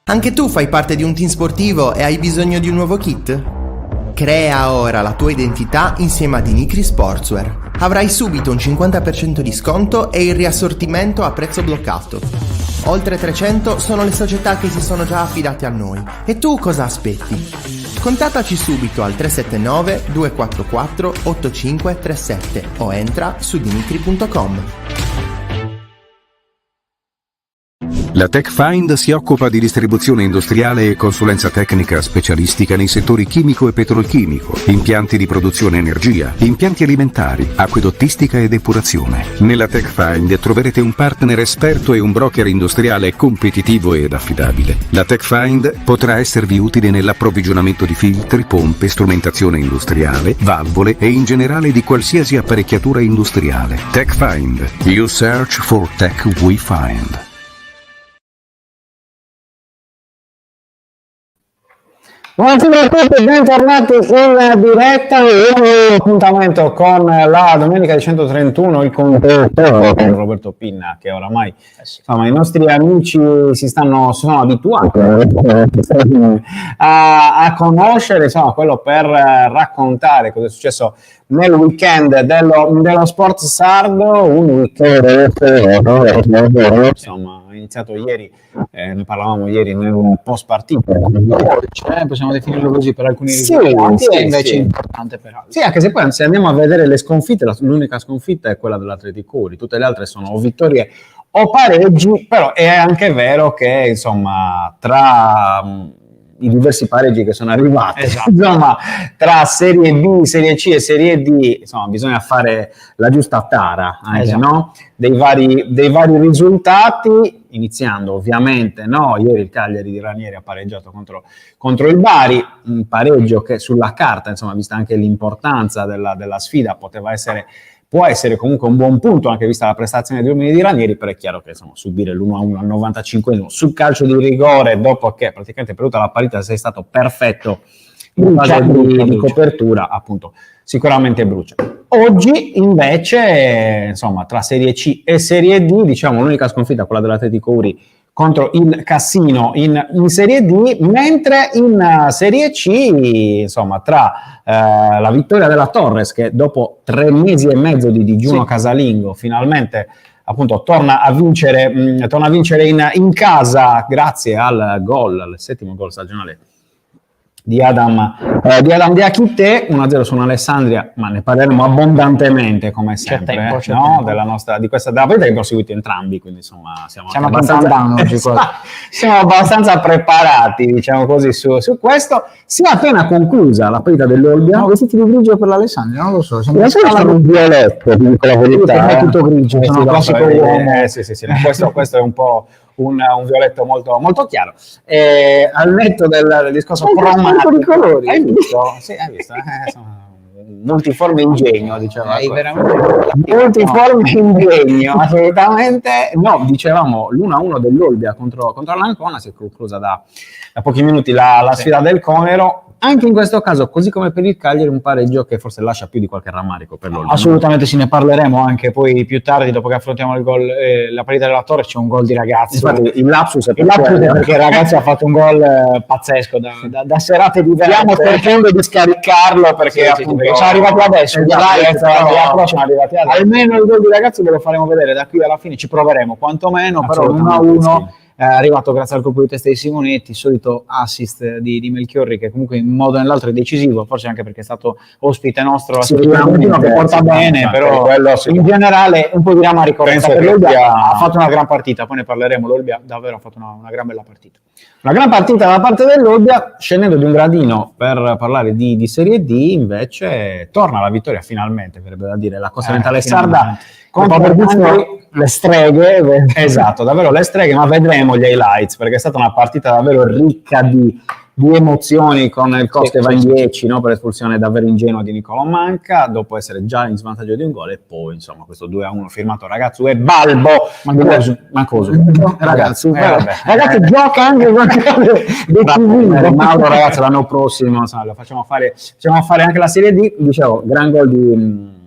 Anche tu fai parte di un team sportivo e hai bisogno di un nuovo kit? Crea ora la tua identità insieme a Dinicri Sportswear. Avrai subito un 50% di sconto e il riassortimento a prezzo bloccato. Oltre 300 sono le società che si sono già affidate a noi. E tu cosa aspetti? Contattaci subito al 379 244 8537 o entra su dinicri.com. La TechFind si occupa di distribuzione industriale e consulenza tecnica specialistica nei settori chimico e petrolchimico, impianti di produzione energia, impianti alimentari, acquedottistica e depurazione. Nella TechFind troverete un partner esperto e un broker industriale competitivo ed affidabile. La TechFind potrà esservi utile nell'approvvigionamento di filtri, pompe, strumentazione industriale, valvole e in generale di qualsiasi apparecchiatura industriale. TechFind. You search for tech we find. Buonasera a tutti, bentornati in diretta. Un appuntamento con la domenica di 131, il contesto con Roberto Pinna, che oramai insomma, i nostri amici si sono abituati a conoscere, insomma, quello per raccontare cosa è successo nel weekend dello sport sardo, un weekend insomma, è iniziato ieri, ne parlavamo ieri nel post partita, possiamo definirlo così per alcuni risultati, e invece importante per altri. Sì, anche se poi se andiamo a vedere le sconfitte, l'unica sconfitta è quella dell'Atletico Uri, tutte le altre sono o vittorie o pareggi, però è anche vero che insomma tra i diversi pareggi che sono arrivati, esatto, insomma, tra Serie B, Serie C e Serie D, insomma, bisogna fare la giusta tara anche, esatto, no? dei vari risultati, iniziando ovviamente, no? Ieri il Cagliari di Ranieri ha pareggiato contro il Bari, un pareggio che sulla carta, insomma, vista anche l'importanza della sfida, può essere comunque un buon punto, anche vista la prestazione degli uomini di Ranieri, però è chiaro che insomma, subire l'1-1 al 95esimo sul calcio di rigore, dopo che praticamente per tutta la partita sei stato perfetto in fase di copertura, appunto, sicuramente brucia. Oggi invece, insomma, tra Serie C e Serie D, diciamo l'unica sconfitta, quella dell'Atletico Uri contro il Cassino in Serie D, mentre in Serie C, insomma, tra la vittoria della Torres, che dopo 3 mesi e mezzo di digiuno casalingo, finalmente appunto torna a vincere in casa grazie al settimo gol stagionale di Adam Diakité, 1-0 su Alessandria, ma ne parleremo abbondantemente come sempre, c'è tempo. Della partita che abbiamo seguito entrambi, quindi insomma siamo abbastanza preparati, diciamo così, su questo. Si è appena conclusa la partita dell'Olbia. Vestiti di grigio per l'Alessandria, non lo so, sono un violetto, dico la verità, è tutto grigio, sono classico uomo. Questo è un po' un violetto molto, molto chiaro. Al netto del discorso cromatico di colori, hai visto? Sì, hai visto. Multiforme ingegno, diciamo. Multiforme ingegno, assolutamente. No, dicevamo l'1-1 dell'Olbia contro l'Ancona, si è conclusa da pochi minuti la sfida del Conero. Anche in questo caso, così come per il Cagliari, un pareggio che forse lascia più di qualche rammarico per l'Olbia. Assolutamente, sì, ne parleremo anche poi più tardi, dopo che affrontiamo il gol, la partita della Torre. C'è un gol di Ragazzi. Infatti, il lapsus è perché il Ragazzi ha fatto un gol pazzesco da serate diverse. Stiamo cercando di scaricarlo perché appunto sono arrivati adesso. Almeno il gol di Ragazzi ve lo faremo vedere da qui alla fine, ci proveremo quantomeno, però 1-1. È arrivato grazie al colpo di testa di Simonetti, il solito assist di Melchiorri, che comunque in un modo o nell'altro è decisivo, forse anche perché è stato ospite nostro, che porta bene, però in generale un po' di rammarico per l'Olbia. Ha fatto una gran partita, poi ne parleremo. L'Olbia davvero ha fatto una gran bella partita. Una gran partita da parte dell'Olbia. Scendendo di un gradino per parlare di Serie D, invece torna la vittoria finalmente, verrebbe da dire, la Cosa Mentale Sarda contro le streghe, esatto, davvero le streghe, ma vedremo gli highlights, perché è stata una partita davvero ricca di emozioni, con il Costeva in 10, no, per espulsione davvero ingenua di Nicolò Manca, dopo essere già in svantaggio di un gol, e poi insomma questo 2-1 firmato Ragazzu e Balbo. Ragazzi gioca anche Mauro, ragazzi, l'anno prossimo lo facciamo fare anche la Serie D. Dicevo, gran gol di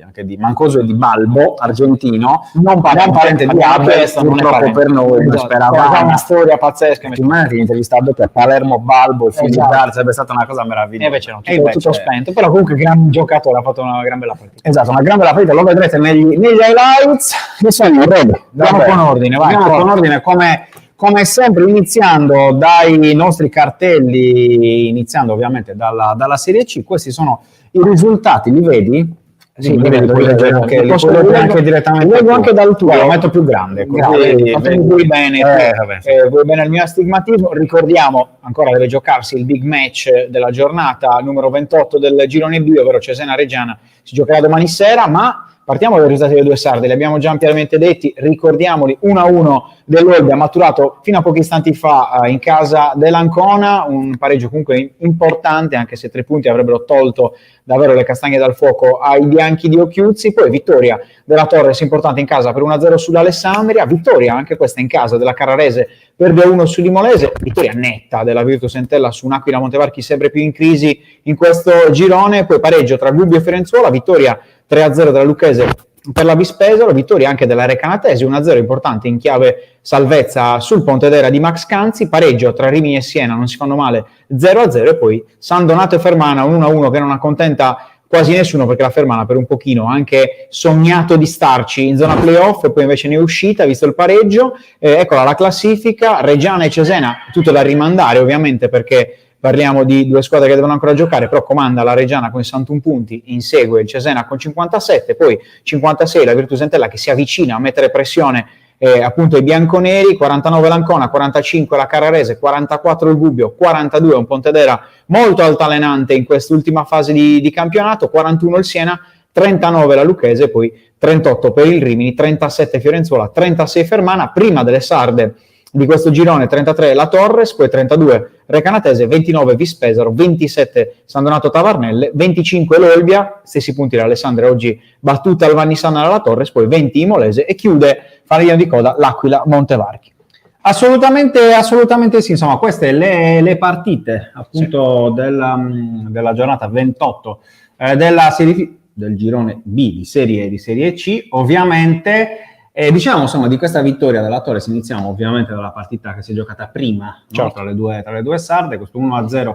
anche di Mancoso e di Balbo, argentino, non parente di Abel, purtroppo per noi, esatto. speravamo. È una storia pazzesca. Ti intervistato per Palermo, Balbo, il Filippino, sarebbe stata una cosa meravigliosa. E invece no, tutto spento, però comunque gran giocatore, ha fatto una gran bella partita. Esatto, una gran bella partita, lo vedrete negli highlights. Andiamo con ordine, vai. Andiamo con ordine, come sempre, iniziando dai nostri cartelli, iniziando ovviamente dalla Serie C. Questi sono i risultati, li vedi? Sì, li vedo anche direttamente. Leggo anche dal tuo, lo metto più grande. Vuoi bene il mio astigmatismo. Ricordiamo, ancora deve giocarsi il big match della giornata numero 28 del girone B, ovvero Cesena-Reggiana. Si giocherà domani sera, ma partiamo dai risultati delle due sarde, li abbiamo già ampiamente detti, ricordiamoli, 1-1 dell'Olbia, maturato fino a pochi istanti fa in casa dell'Ancona, un pareggio comunque importante, anche se 3 punti avrebbero tolto davvero le castagne dal fuoco ai bianchi di Occhiuzzi. Poi vittoria della Torres importante in casa per 1-0 sull'Alessandria, vittoria anche questa in casa della Carrarese per 2-1 sull'Imolese, vittoria netta della Virtus Entella su un Aquila Montevarchi sempre più in crisi in questo girone. Poi pareggio tra Gubbio e Firenzuola, vittoria 3-0 della Lucchese per la Bispesaro, vittoria anche della Recanatesi, 1-0 importante in chiave salvezza sul Pontedera di Max Canzi, pareggio tra Rimini e Siena, non si fanno male, 0-0, e poi San Donato e Fermana, 1-1 che non accontenta quasi nessuno, perché la Fermana per un pochino ha anche sognato di starci in zona playoff e poi invece ne è uscita, visto il pareggio. Eccola la classifica, Reggiana e Cesena, tutto da rimandare ovviamente, perché parliamo di 2 squadre che devono ancora giocare, però comanda la Reggiana con 61 punti, insegue il Cesena con 57, poi 56 la Virtus Entella che si avvicina a mettere pressione appunto ai bianconeri, 49 l'Ancona, 45 la Carrarese, 44 il Gubbio, 42 un Pontedera molto altalenante in quest'ultima fase di campionato, 41 il Siena, 39 la Lucchese, poi 38 per il Rimini, 37 Fiorenzuola, 36 Fermana, prima delle sarde di questo girone 33 la Torres, poi 32 Recanatese, 29 Vispesaro, 27 San Donato Tavarnelle, 25 l'Olbia, stessi punti dell'Alessandria oggi battuta al Vannisana dalla Torres, poi 20 Imolese e chiude fanalino di coda l'Aquila Montevarchi. Assolutamente sì, insomma queste le partite appunto della giornata 28 della serie del girone B di serie C, ovviamente. Diciamo insomma di questa vittoria della Torres, iniziamo ovviamente dalla partita che si è giocata prima, certo, no? tra le due sarde, questo 1-0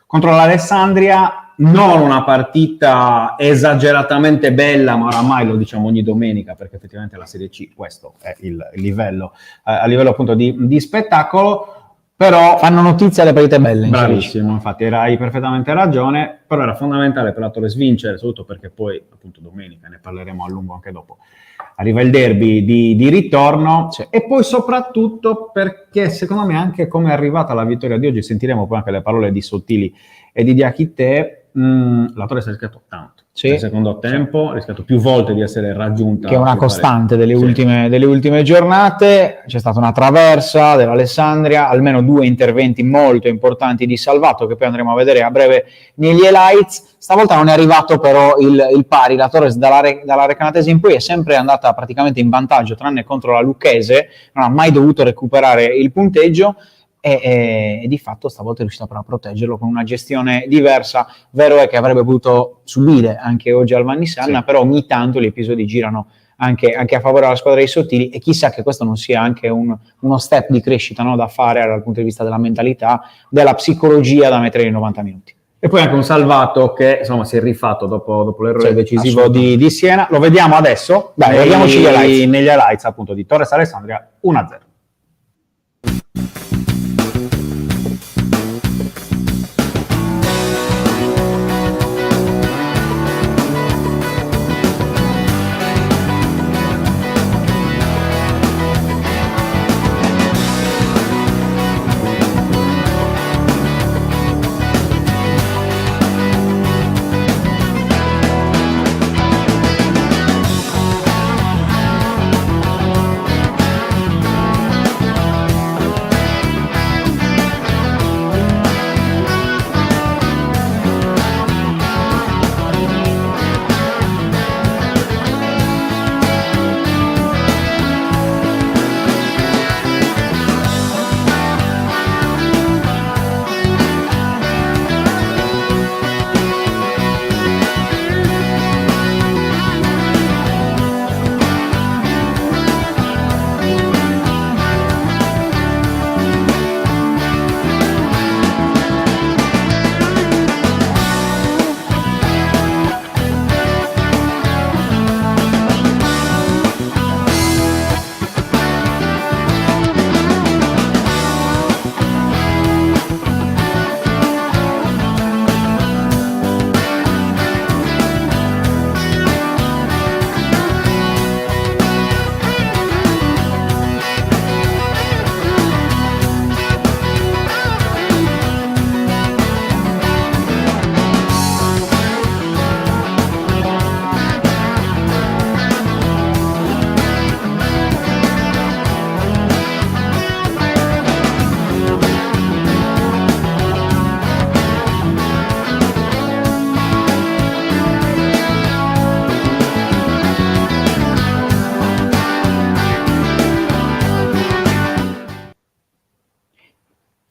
contro l'Alessandria, non una partita esageratamente bella, ma oramai lo diciamo ogni domenica, perché effettivamente la Serie C questo è il livello, a livello appunto di spettacolo. Però fanno notizia le partite belle. Bravissimo, infatti hai perfettamente ragione, però era fondamentale per la Torres vincere, soprattutto perché poi appunto domenica, ne parleremo a lungo anche dopo, arriva il derby di ritorno, e poi soprattutto perché secondo me anche come è arrivata la vittoria di oggi, sentiremo poi anche le parole di Sottili e di Diachite, la Torres ha rischiato tanto. Nel secondo tempo ha rischiato più volte di essere raggiunta, che è una costante delle ultime giornate. C'è stata una traversa dell'Alessandria, almeno 2 interventi molto importanti di Salvato che poi andremo a vedere a breve negli highlights. Stavolta non è arrivato però il pari, la Torres dalla Recanatese in poi è sempre andata praticamente in vantaggio, tranne contro la Lucchese, non ha mai dovuto recuperare il punteggio. E di fatto stavolta è riuscita però a proteggerlo con una gestione diversa. Vero è che avrebbe potuto subire anche oggi al Vannisana, però ogni tanto gli episodi girano anche a favore della squadra dei Sottili, e chissà che questo non sia anche uno step di crescita, no, da fare dal punto di vista della mentalità, della psicologia da mettere in 90 minuti. E poi anche un Salvato che insomma si è rifatto dopo l'errore decisivo di Siena. Lo vediamo adesso. Dai, vediamoci negli highlights appunto di Torres Alessandria 1-0.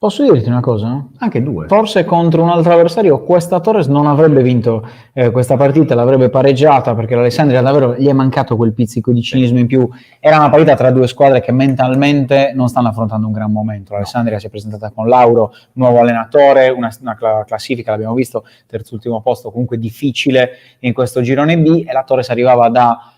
Posso dirti una cosa? Anche 2. Forse contro un altro avversario questa Torres non avrebbe vinto questa partita, l'avrebbe pareggiata, perché l'Alessandria davvero gli è mancato quel pizzico di cinismo in più. Era una partita tra due squadre che mentalmente non stanno affrontando un gran momento. L'Alessandria si è presentata con Lauro, nuovo allenatore, una classifica, l'abbiamo visto, terzultimo posto, comunque difficile in questo girone B, e la Torres arrivava da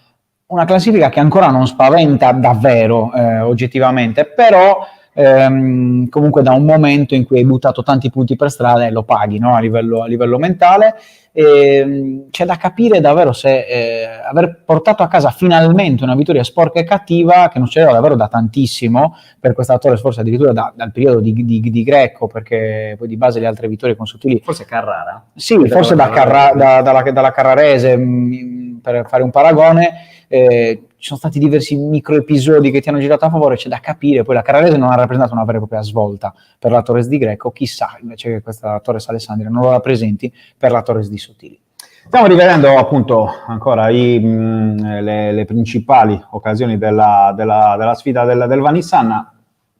una classifica che ancora non spaventa davvero oggettivamente, però comunque da un momento in cui hai buttato tanti punti per strada e lo paghi, no? a livello mentale. C'è da capire davvero se aver portato a casa finalmente una vittoria sporca e cattiva, che non c'era davvero da tantissimo per questa Torres, forse addirittura dal periodo di Greco, perché poi di base le altre vittorie consecutivi, Forse Carrara? Sì, forse dalla Carrarese, per fare un paragone. Ci sono stati diversi micro episodi che ti hanno girato a favore, c'è da capire. Poi la Carrarese non ha rappresentato una vera e propria svolta per la Torres di Greco, chissà invece che questa Torres Alessandria non lo rappresenti per la Torres di Sottili. Stiamo rivedendo appunto ancora le principali occasioni della sfida del Vanissan.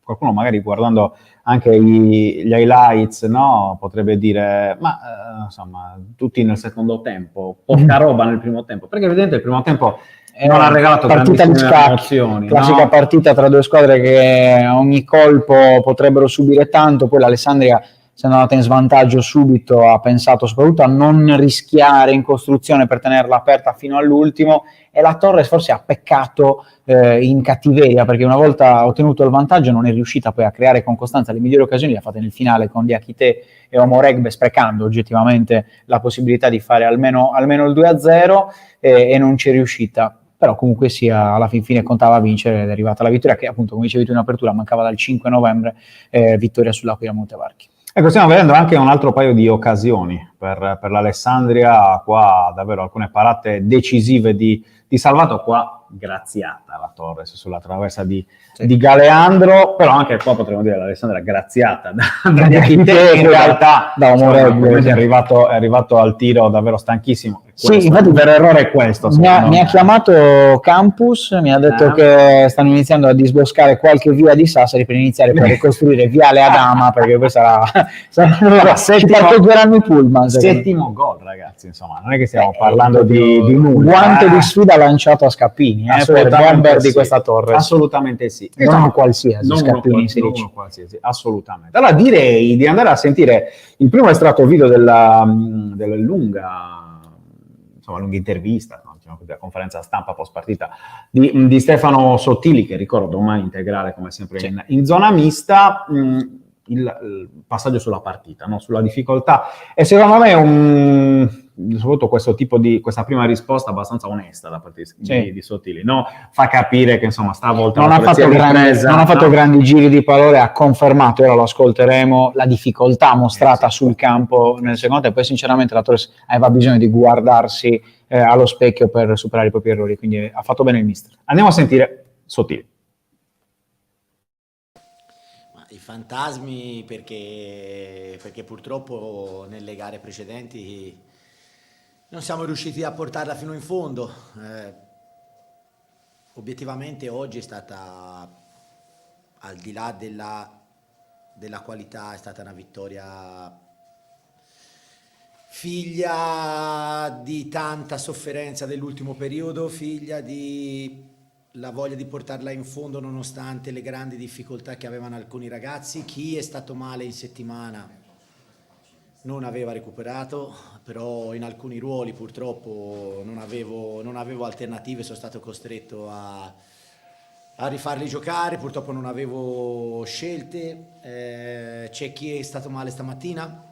Qualcuno magari guardando anche gli highlights, no? Potrebbe dire, ma insomma, tutti nel secondo tempo, poca roba nel primo tempo, perché evidentemente il primo tempo non ha regalato partita di grandissime scacchi, emozioni, classica no? partita tra due squadre che a ogni colpo potrebbero subire tanto. Poi l'Alessandria, essendo andata in svantaggio subito, ha pensato soprattutto a non rischiare in costruzione per tenerla aperta fino all'ultimo, e la Torres forse ha peccato in cattiveria, perché una volta ottenuto il vantaggio non è riuscita poi a creare con costanza. Le migliori occasioni le ha fatte nel finale con Diakité e Omoregbe, sprecando oggettivamente la possibilità di fare almeno il 2-0, e non ci è riuscita. Però comunque sia, alla fin fine contava vincere ed è arrivata la vittoria, che appunto, come dicevi tu in apertura, mancava dal 5 novembre, vittoria sull'Aquila Montevarchi. Ecco, stiamo vedendo anche un altro paio di occasioni per l'Alessandria, qua davvero alcune parate decisive di Salvato, qua graziata la Torres sulla traversa di Galeandro, però anche qua potremmo dire l'Alessandria graziata da Diakité, in realtà da Omoregbe, è arrivato al tiro davvero stanchissimo. Sì, infatti per errore è questo. Mi ha chiamato Campus, mi ha detto che stanno iniziando a disboscare qualche via di Sassari per iniziare a ricostruire Viale Adama, perché poi sarà ci parcheggeranno i pullman. Settimo gol, ragazzi, insomma, non è che stiamo parlando di nulla. Guanto di sfida lanciato a Scappini, per bomber di questa Torre. Assolutamente sì. Non qualsiasi, Scappini in Serie C. Assolutamente. Allora direi di andare a sentire il primo estratto video della lunga intervista, no? Diciamo, la conferenza stampa post partita di Stefano Sottili, che ricordo domani integrale come sempre in zona mista. Il passaggio sulla partita, no? Sulla difficoltà, e secondo me soprattutto questa prima risposta abbastanza onesta da parte di Sottili, no? Fa capire che insomma stavolta non ha fatto grandi giri di parole, ha confermato, ora lo ascolteremo, la difficoltà mostrata sul campo nel secondo tempo, e sinceramente la Torres aveva bisogno di guardarsi allo specchio per superare i propri errori, quindi ha fatto bene il mister. Andiamo a sentire Sottili. I fantasmi perché purtroppo nelle gare precedenti non siamo riusciti a portarla fino in fondo. Obiettivamente oggi è stata, al di là della qualità, è stata una vittoria figlia di tanta sofferenza dell'ultimo periodo, figlia di la voglia di portarla in fondo nonostante le grandi difficoltà che avevano alcuni ragazzi. Chi è stato male in settimana non aveva recuperato, però in alcuni ruoli purtroppo non avevo alternative, sono stato costretto a rifarli giocare, purtroppo non avevo scelte. C'è chi è stato male stamattina.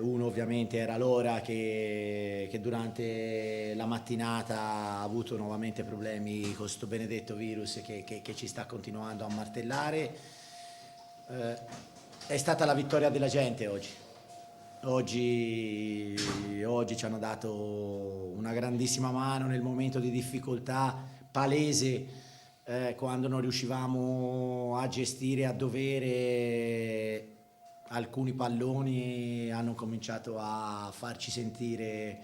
Uno ovviamente era Lora che durante la mattinata ha avuto nuovamente problemi con questo benedetto virus che ci sta continuando a martellare. È stata la vittoria della gente oggi ci hanno dato una grandissima mano nel momento di difficoltà palese, quando non riuscivamo a gestire a dovere alcuni palloni. Hanno cominciato a farci sentire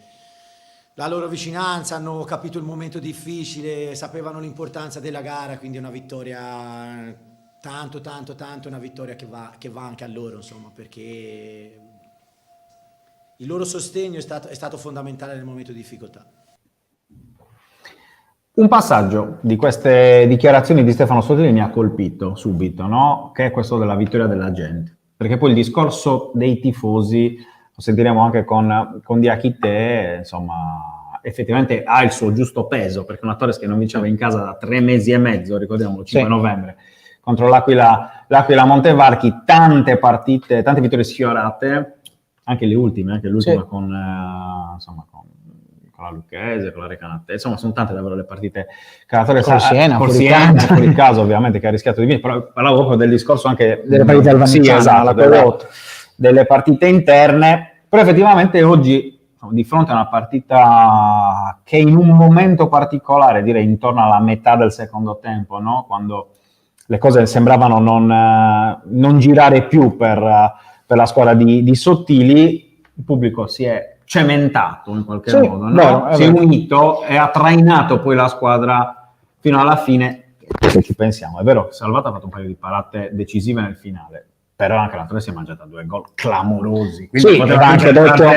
la loro vicinanza, hanno capito il momento difficile, sapevano l'importanza della gara, quindi è una vittoria tanto una vittoria che va anche a loro, insomma, perché il loro sostegno è stato fondamentale nel momento di difficoltà. Un passaggio di queste dichiarazioni di Stefano Sottili mi ha colpito subito, no? Che è questo della vittoria della gente. Perché poi il discorso dei tifosi, lo sentiremo anche con Diakité, insomma, effettivamente ha il suo giusto peso, perché una Torres che non vinceva in casa da 3 mesi e mezzo, ricordiamo, 5 novembre, contro l'Aquila Montevarchi, tante partite, tante vittorie sfiorate, anche le ultime, anche l'ultima con la Lucchese, con la Recanatese, insomma sono tante davvero le partite che la Torres fuori caso ovviamente, che ha rischiato di vincere, però parlavo proprio del discorso anche delle partite al Vannicciana, delle partite interne, però effettivamente oggi di fronte a una partita che in un momento particolare, direi intorno alla metà del secondo tempo, no? Quando le cose sembravano non girare più per la squadra di Sottili, il pubblico si è cementato in qualche modo, no? Si è unito e ha trainato poi la squadra fino alla fine. Se ci pensiamo, è vero, Salvato ha fatto un paio di parate decisive nel finale, però anche la Torres si è mangiata 2 gol clamorosi, quindi poteva anche detto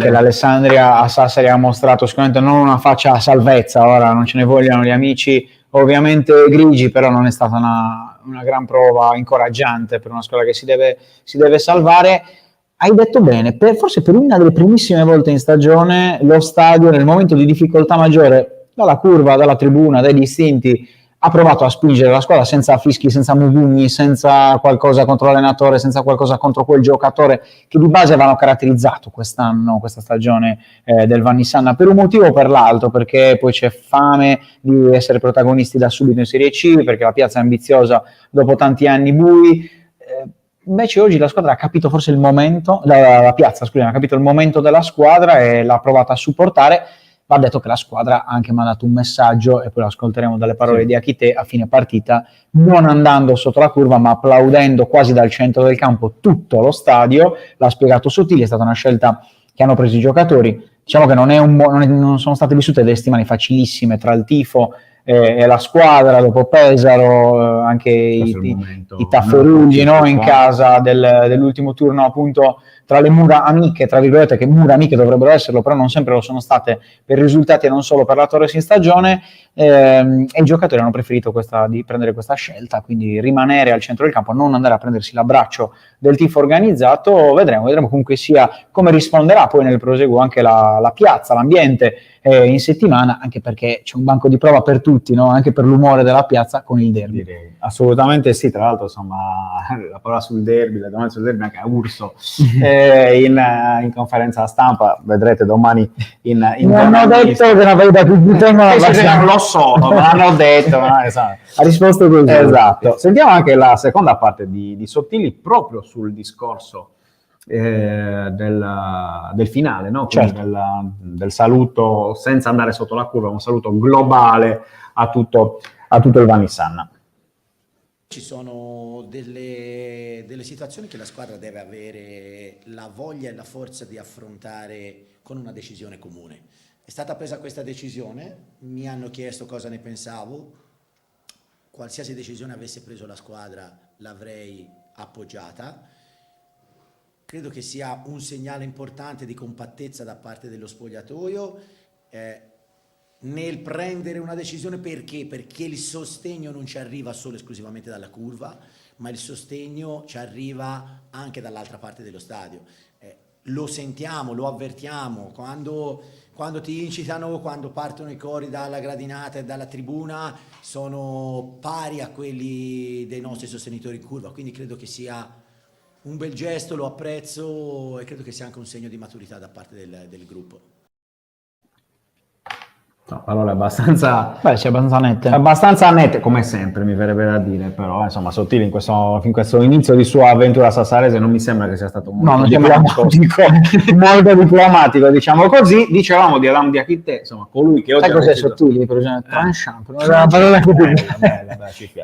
che l'Alessandria a Sassari ha mostrato sicuramente non una faccia a salvezza, ora non ce ne vogliono gli amici ovviamente grigi, però non è stata una gran prova incoraggiante per una squadra che si deve salvare. Hai detto bene, forse per una delle primissime volte in stagione lo stadio nel momento di difficoltà maggiore, dalla curva, dalla tribuna, dai distinti, ha provato a spingere la squadra senza fischi, senza mugugni, senza qualcosa contro l'allenatore, senza qualcosa contro quel giocatore che di base avevano caratterizzato quest'anno, questa stagione del Vannissanna, per un motivo o per l'altro, perché poi c'è fame di essere protagonisti da subito in Serie C, perché la piazza è ambiziosa dopo tanti anni bui. Invece oggi la squadra ha capito forse il momento, la piazza, scusami, ha capito il momento della squadra e l'ha provata a supportare. Va detto che la squadra ha anche mandato un messaggio, e poi lo ascolteremo dalle parole di Diakité a fine partita, non andando sotto la curva ma applaudendo quasi dal centro del campo tutto lo stadio. L'ha spiegato Sottili, è stata una scelta che hanno preso i giocatori. Diciamo che non sono state vissute delle settimane facilissime tra il tifo e la squadra, dopo Pesaro, anche i tafferugli, no, in casa dell'ultimo turno appunto tra le mura amiche, tra virgolette, che mura amiche dovrebbero esserlo, però non sempre lo sono state per i risultati e non solo per la Torres in stagione, e i giocatori hanno preferito di prendere questa scelta, quindi rimanere al centro del campo, non andare a prendersi l'abbraccio del tifo organizzato. Vedremo comunque sia come risponderà poi nel proseguo anche la piazza, l'ambiente in settimana, anche perché c'è un banco di prova per tutti, no? Anche per l'umore della piazza con il derby. Direi. Assolutamente sì, tra l'altro insomma la parola sul derby, la domanda sul derby anche a Urso in conferenza stampa, vedrete domani non hanno detto che la verità più non lo so, ma hanno detto, esatto. Ha risposto così. Esatto. Sentiamo anche la seconda parte di Sottili proprio sul discorso del finale, no? Certo. Del saluto senza andare sotto la curva, un saluto globale a tutto il Vannissanna. Ci sono delle situazioni che la squadra deve avere la voglia e la forza di affrontare con una decisione comune. È stata presa questa decisione, mi hanno chiesto cosa ne pensavo, qualsiasi decisione avesse preso la squadra l'avrei appoggiata. Credo che sia un segnale importante di compattezza da parte dello spogliatoio nel prendere una decisione. Perché il sostegno non ci arriva solo esclusivamente dalla curva, ma il sostegno ci arriva anche dall'altra parte dello stadio. Lo sentiamo, lo avvertiamo, quando ti incitano, quando partono i cori dalla gradinata e dalla tribuna, sono pari a quelli dei nostri sostenitori in curva, quindi credo che sia un bel gesto, lo apprezzo e credo che sia anche un segno di maturità da parte del gruppo. No, parole abbastanza nette. Abbastanza nette, come sempre, mi verrebbe da dire, però insomma Sottili in questo inizio di sua avventura sassarese non mi sembra che sia stato molto diplomatico, diciamo così. Dicevamo di Adam Diakité, insomma, colui che oggi... Sai cos'è Sottili? Per esempio, tranchant, un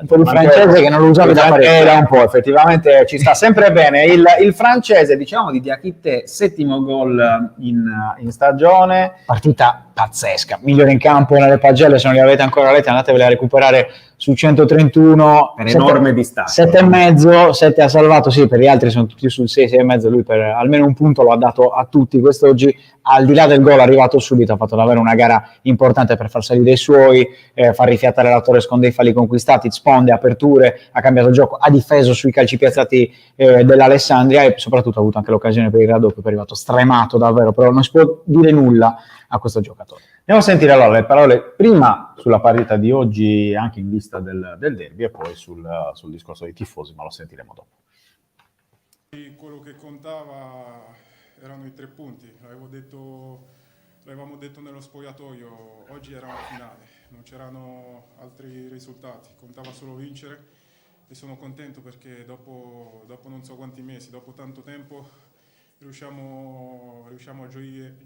po' di francese che non lo usavi da parecchio. Un po', effettivamente ci sta sempre bene. Il francese, diciamo di Diakité, 7° gol in stagione. Partita pazzesca, migliore scendere in campo nelle pagelle, se non li avete ancora letti andatevele a recuperare su 131 per enorme distacco. 7,5, 7 ha salvato, sì, per gli altri sono tutti sul 6, 6,5, lui per almeno un punto lo ha dato a tutti quest'oggi, al di là del gol arrivato subito, ha fatto davvero una gara importante per far salire i suoi, far rifiatare la Torres con dei falli conquistati, sponde, aperture, ha cambiato il gioco, ha difeso sui calci piazzati dell'Alessandria e soprattutto ha avuto anche l'occasione per il raddoppio, è arrivato stremato davvero, però non si può dire nulla a questo giocatore. Andiamo a sentire allora le parole prima sulla partita di oggi, anche in vista del derby, e poi sul discorso dei tifosi, ma lo sentiremo dopo. Quello che contava erano i 3 punti, l'avevamo detto nello spogliatoio, oggi era una finale, non c'erano altri risultati, contava solo vincere e sono contento perché dopo non so quanti mesi, dopo tanto tempo riusciamo a gioire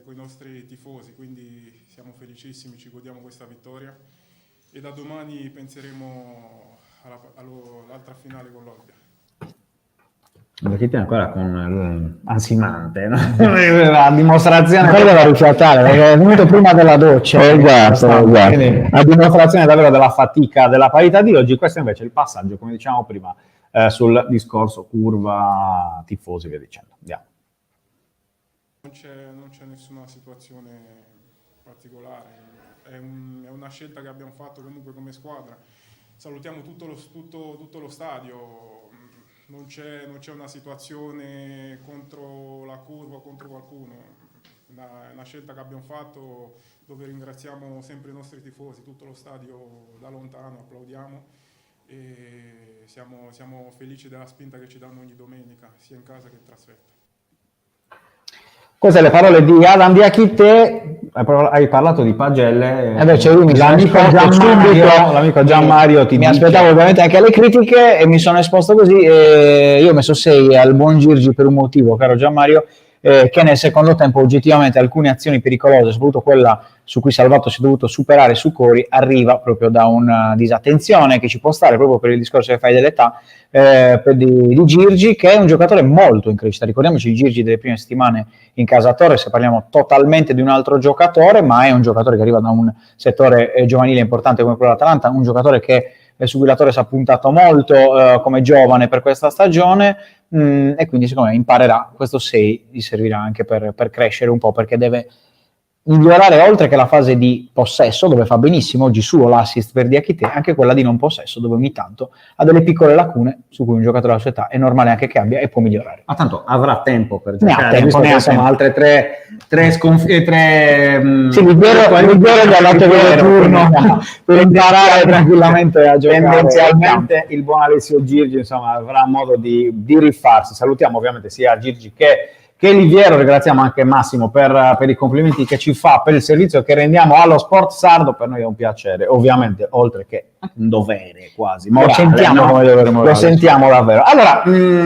con i nostri tifosi, quindi siamo felicissimi, ci godiamo questa vittoria e da domani penseremo all'altra finale con l'Olbia. Perché ti ancora con ansimante, no? La dimostrazione Quello da rifiatare, perché è venuto prima della doccia. Esatto. La dimostrazione davvero della fatica della parità di oggi. Questo invece è il passaggio, come dicevamo prima, sul discorso curva, tifosi e via dicendo. Andiamo. Non c'è nessuna situazione particolare, è una scelta che abbiamo fatto comunque come squadra. Salutiamo tutto lo stadio. Non c'è una situazione contro la curva o contro qualcuno, è una scelta che abbiamo fatto dove ringraziamo sempre i nostri tifosi, tutto lo stadio da lontano, applaudiamo e siamo felici della spinta che ci danno ogni domenica, sia in casa che in trasferta. Queste le parole di Adam Diakité, hai parlato di pagelle, l'amico Gianmario ti mi dice... aspettavo ovviamente anche le critiche e mi sono esposto così e io ho messo 6 al buon Girgi per un motivo, caro Gianmario, che nel secondo tempo oggettivamente alcune azioni pericolose, soprattutto quella su cui Salvato si è dovuto superare su Cori, arriva proprio da una disattenzione che ci può stare proprio per il discorso che fai dell'età di Girgi, che è un giocatore molto in crescita. Ricordiamoci Girgi delle prime settimane in casa Torres, se parliamo totalmente di un altro giocatore, ma è un giocatore che arriva da un settore giovanile importante come quello dell'Atalanta, un giocatore che su cui la Torres ha puntato molto come giovane per questa stagione, e quindi secondo me imparerà, questo 6 gli servirà anche per crescere un po', perché deve migliorare, oltre che la fase di possesso dove fa benissimo, oggi suo l'assist per Diakité, anche quella di non possesso dove ogni tanto ha delle piccole lacune su cui un giocatore della sua età è normale anche che abbia e può migliorare. Ma tanto avrà tempo per giocare, visto che sono altre tre sconfitte. Sì, il vero gli ha dato il turno per imparare tranquillamente a giocare. Tendenzialmente il buon Alessio Girgi insomma avrà modo di rifarsi. Salutiamo ovviamente sia Girgi che Liviero, ringraziamo anche Massimo per i complimenti che ci fa, per il servizio che rendiamo allo sport sardo. Per noi è un piacere, ovviamente, oltre che un dovere quasi morale, lo sentiamo davvero. Allora,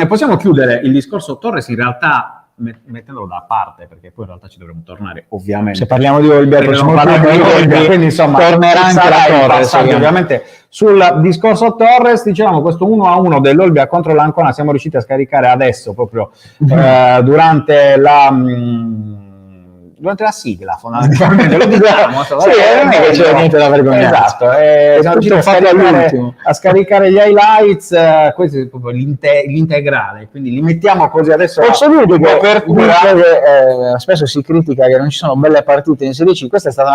possiamo chiudere il discorso Torres in realtà mettendolo da parte, perché poi in realtà ci dovremo tornare, ovviamente. Se parliamo di Olbia, quindi insomma tornerà anche la Torres, ovviamente. Sul discorso Torres, dicevamo questo 1-1 dell'Olbia contro l'Ancona, siamo riusciti a scaricare adesso proprio durante la sigla, fondamentalmente lo diciamo. Sì, non è che c'è niente da vergognare. Esatto, siamo riusciti a scaricare gli highlights, questo è proprio l'integrale, quindi li mettiamo così adesso. Posso dire che spesso si critica che non ci sono belle partite in Serie C, questa è stata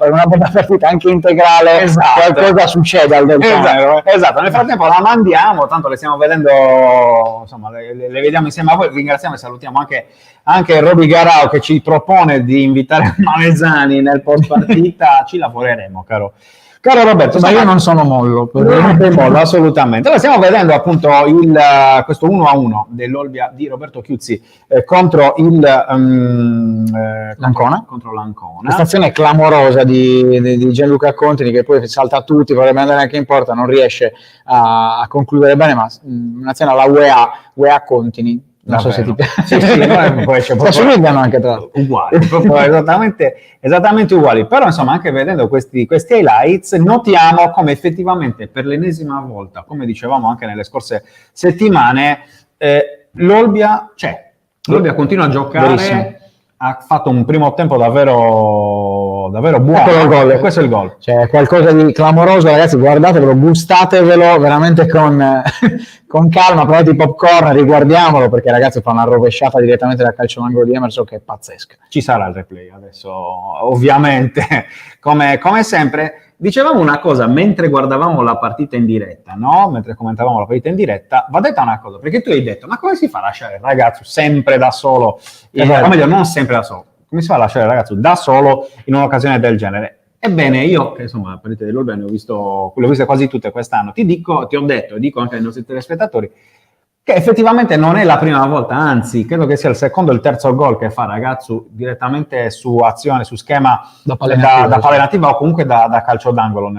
una bella partita anche integrale, esatto. Qualcosa succede al del esatto, nel frattempo la mandiamo, tanto le stiamo vedendo, insomma, le vediamo insieme a voi, ringraziamo e salutiamo anche Roby Garau che ci propone di invitare Mavesani nel post partita. Ci lavoreremo, caro Roberto, ma io non sono mollo, assolutamente. Allora stiamo vedendo appunto questo 1-1 dell'Olbia di Roberto Chiuzzi contro l'Ancona. Questa azione clamorosa di Gianluca Contini, che poi salta a tutti, vorrebbe andare anche in porta, non riesce a concludere bene, ma un'azione alla UEA Contini. Non so se ti piace. Sì, poi assomigliano anche tra l'altro. Uguali, proprio esattamente uguali. Però insomma anche vedendo questi highlights notiamo come effettivamente per l'ennesima volta, come dicevamo anche nelle scorse settimane, l'Olbia c'è. L'Olbia continua a giocare. Verissimo. Ha fatto un primo tempo davvero davvero buono. Eccolo il gol. Questo è il gol. Cioè, qualcosa di clamoroso, ragazzi, guardatevelo, gustatevelo veramente con calma, provate i popcorn, riguardiamolo, perché ragazzi fa una rovesciata direttamente dal calcio d'angolo di Emerson che è pazzesca. Ci sarà il replay adesso, ovviamente, come sempre. Dicevamo una cosa mentre guardavamo la partita in diretta, no? Mentre commentavamo la partita in diretta, va detta una cosa, perché tu hai detto, ma come si fa a lasciare il ragazzo sempre da solo, o meglio, non sempre da solo, come si fa a lasciare il ragazzo da solo in un'occasione del genere? Ebbene, io, che insomma, la partita dell'Olbia le ho viste quasi tutte quest'anno, ti ho detto, e dico anche ai nostri telespettatori, che effettivamente non è la prima volta, anzi, credo che sia il secondo o il terzo gol che fa Ragazzu direttamente su azione, su schema da pallenativa o comunque da calcio d'angolo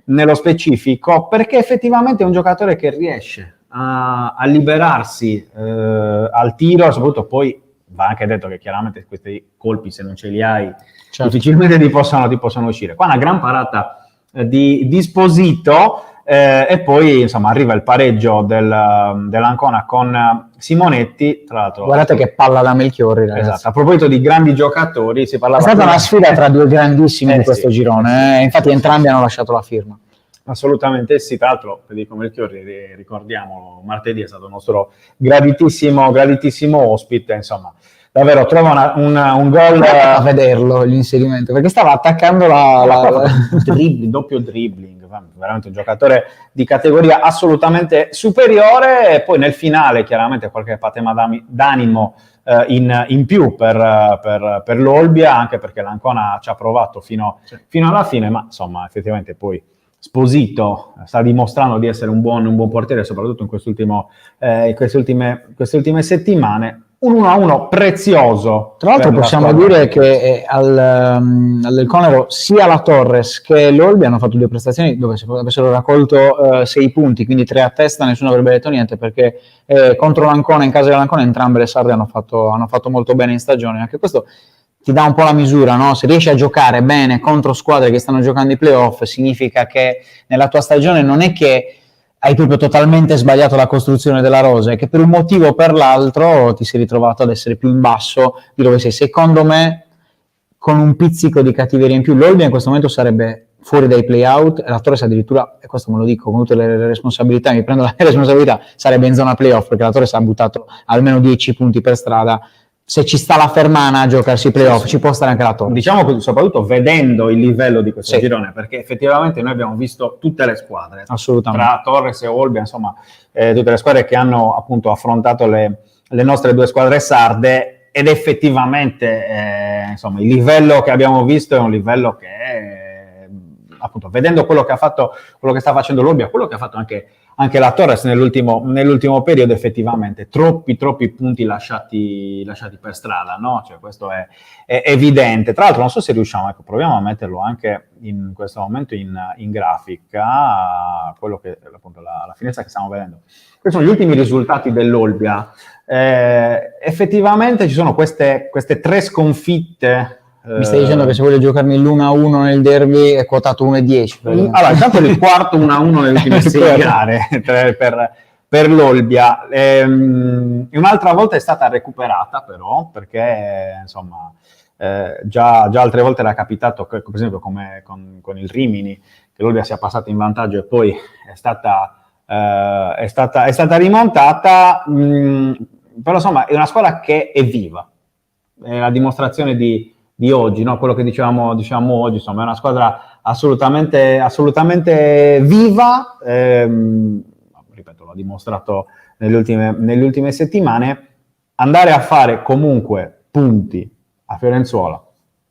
nello specifico, perché effettivamente è un giocatore che riesce a liberarsi al tiro, soprattutto poi va anche detto che chiaramente questi colpi, se non ce li hai, difficilmente ti possono uscire. Qua una gran parata di Sposito, e poi insomma arriva il pareggio dell'Ancona con Simonetti, tra l'altro. Guardate che palla da Melchiorri, ragazzi. Esatto, a proposito di grandi giocatori, si parlava. È stata una sfida tra due grandissimi di questo girone, infatti entrambi hanno lasciato la firma. Assolutamente sì, tra l'altro Federico Melchiorri, ricordiamolo, martedì è stato il nostro graditissimo ospite, insomma. Davvero, trova un gol a vederlo l'inserimento, perché stava attaccando doppio dribbling, veramente un giocatore di categoria assolutamente superiore, e poi nel finale chiaramente qualche patema d'animo in più per l'Olbia, anche perché l'Ancona ci ha provato fino alla fine, ma insomma effettivamente poi Sposito sta dimostrando di essere un buon portiere, soprattutto in queste ultime settimane. Un 1-1 prezioso. Tra l'altro possiamo dire che al Conero sia la Torres che l'Olbia hanno fatto due prestazioni dove avessero raccolto 6 punti, quindi 3 a testa, nessuno avrebbe detto niente, perché contro l'Ancona, in casa dell'Ancona, entrambe le sarde hanno fatto molto bene in stagione. Anche questo ti dà un po' la misura, no? Se riesci a giocare bene contro squadre che stanno giocando i playoff, significa che nella tua stagione non è che hai proprio totalmente sbagliato la costruzione della rosa, e che per un motivo o per l'altro ti sei ritrovato ad essere più in basso di dove sei. Secondo me, con un pizzico di cattiveria in più, l'Olbia in questo momento sarebbe fuori dai play-out, e la Torres addirittura, e questo me lo dico con tutte le responsabilità, mi prendo la responsabilità, sarebbe in zona play-off, perché la Torres ha buttato almeno 10 punti per strada. Se ci sta la Fermana a giocarsi i playoff, ci può stare anche la Torres. Diciamo che soprattutto vedendo il livello di questo girone, perché effettivamente noi abbiamo visto tutte le squadre, assolutamente, tra Torres e Olbia, insomma, tutte le squadre che hanno appunto affrontato le nostre due squadre sarde, ed effettivamente insomma il livello che abbiamo visto è un livello che appunto, vedendo quello che sta facendo l'Olbia, quello che ha fatto anche la Torres nell'ultimo periodo, effettivamente troppi punti lasciati per strada, no? Cioè, questo è evidente. Tra l'altro non so se riusciamo, proviamo a metterlo anche in questo momento in grafica, quello che appunto la finestra che stiamo vedendo. Questi sono gli ultimi risultati dell'Olbia. Effettivamente ci sono queste 3 sconfitte. Mi stai dicendo che se voglio giocarmi l'1-1 nel derby è quotato 1-10? Allora, intanto il quarto 1-1 nelle ultime 6 gare per l'Olbia. Un'altra volta è stata recuperata, però, perché insomma già altre volte era capitato, per esempio come con il Rimini, che l'Olbia sia passata in vantaggio e poi è stata rimontata, però insomma è una squadra che è viva, è la dimostrazione di oggi, no? Quello che dicevamo oggi, insomma, è una squadra assolutamente viva, ripeto, l'ha dimostrato nelle ultime settimane. Andare a fare comunque punti a Fiorenzuola,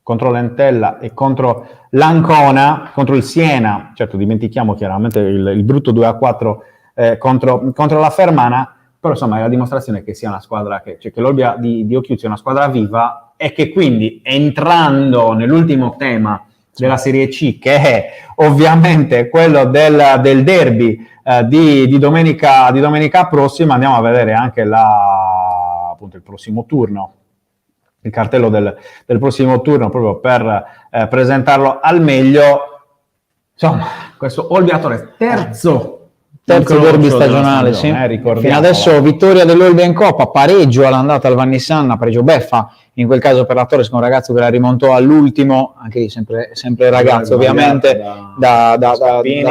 contro l'Entella e contro l'Ancona, contro il Siena, certo dimentichiamo chiaramente il brutto 2-4 contro la Fermana, però insomma è la dimostrazione che sia una squadra che l'Olbia di Occhiuzzi sia una squadra viva, e che quindi, entrando nell'ultimo tema della Serie C, che è ovviamente quello del derby di domenica prossima, andiamo a vedere anche appunto il prossimo turno, il cartello del prossimo turno, proprio per presentarlo al meglio. Insomma, questo Olbia Torres, terzo derby stagionale, sì. Fino adesso vittoria dell'Olbia in Coppa, pareggio all'andata al Vannissanna, pareggio beffa in quel caso per la Torres con un ragazzo che la rimontò all'ultimo, anche lì sempre ragazzo ovviamente, da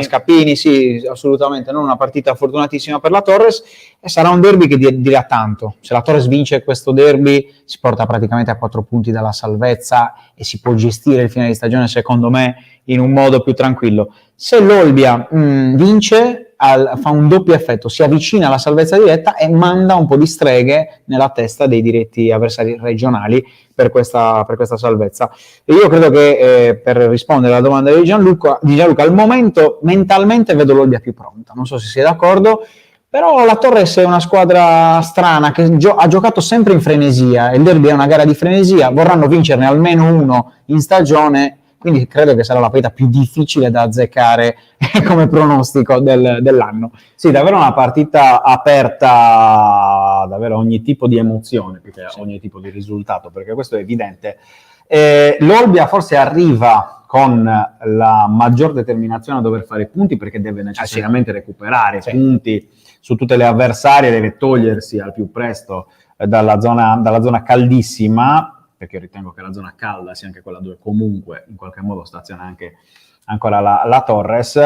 Scappini, sì, assolutamente, non una partita fortunatissima per la Torres, e sarà un derby che dirà tanto. Se la Torres vince questo derby si porta praticamente a 4 punti dalla salvezza e si può gestire il fine di stagione, secondo me, in un modo più tranquillo. Se l'Olbia vince, fa un doppio effetto, si avvicina alla salvezza diretta e manda un po' di streghe nella testa dei diretti avversari regionali per questa salvezza. E io credo che per rispondere alla domanda di Gianluca, al momento mentalmente vedo l'Olbia più pronta, non so se sei d'accordo, però la Torres è una squadra strana che ha giocato sempre in frenesia, il derby è una gara di frenesia, vorranno vincerne almeno uno in stagione, quindi credo che sarà la partita più difficile da azzeccare come pronostico dell'anno. Sì, davvero una partita aperta, davvero ogni tipo di emozione, più che ogni tipo di risultato, perché questo è evidente. L'Olbia forse arriva con la maggior determinazione a dover fare punti, perché deve necessariamente recuperare punti su tutte le avversarie, deve togliersi al più presto dalla zona caldissima, perché io ritengo che la zona calda sia anche quella dove comunque in qualche modo staziona anche ancora la Torres.